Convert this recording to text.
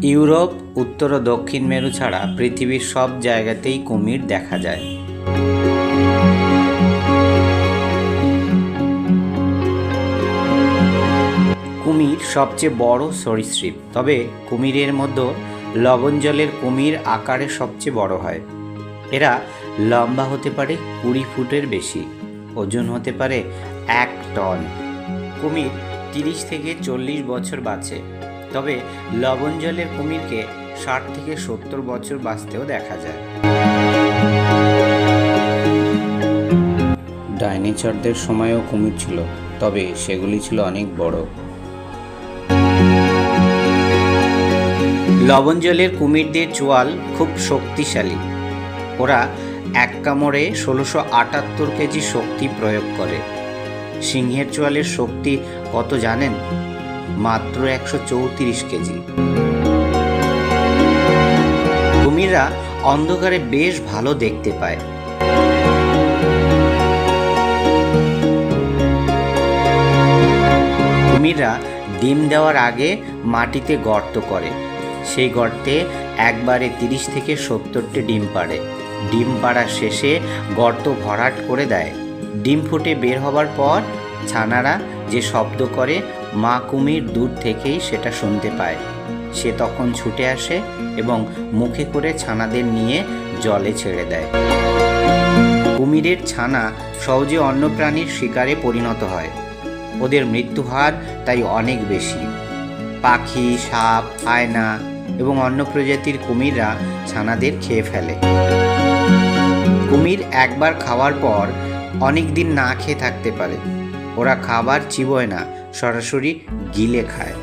Europe, উত্তর ও দক্ষিণ মেরু ছাড়া পৃথিবীর সব জায়গাতেই কুমির দেখা যায়। কুমির সবচেয়ে বড় সরীসৃপ, তবে কুমিরের মধ্যে লবণ জলের কুমির আকারে সবচেয়ে বড় হয়। এরা লম্বা হতে পারে 20 ফুটের বেশি, ওজন হতে পারে 1 টন। কুমির 30 থেকে 40 বছর বাঁচে, তবে লবণ জলের কুমিরকে 60 থেকে 70 বছর বাঁচতেও দেখা যায়। ডাইনোসরদের সময়ও কুমির ছিল, তবে সেগুলি ছিল অনেক বড়। লবণ জলের কুমিরদের চোয়াল খুব শক্তিশালী। ওরা এক কামড়ে 1678 কেজি শক্তি প্রয়োগ করে। সিংহের চোয়ালের শক্তি কত জানেন? মাত্র 134 কেজি। কুমিররা অন্ধকারে বেশ ভালো দেখতে পায়। কুমিররা ডিম দেওয়ার আগে মাটিতে গর্ত করে। সেই গর্তে একবারে 30 থেকে 70টি ডিম পাড়ে। ডিম পাড়া শেষে গর্ত ভরাট করে দেয়। ডিম ফুটে বের হবার পর ছানারা যে শব্দ করে, মা কুমির দূর থেকেই সেটা শুনতে পায়। সে তখন ছুটে আসে এবং মুখে করে ছানাদের নিয়ে জলে ছেড়ে দেয়। কুমিরের ছানা সহজে অন্য প্রাণীর শিকারে পরিণত হয়। ওদের মৃত্যু হার তাই অনেক বেশি। পাখি, সাপ, আয়না এবং অন্য প্রজাতির কুমিররা ছানাদের খেয়ে ফেলে। কুমির একবার খাওয়ার পর অনেক দিন না খেয়ে থাকতে পারে। ওরা খাবার চিবোয় না, সরাসরি গিলে খায়।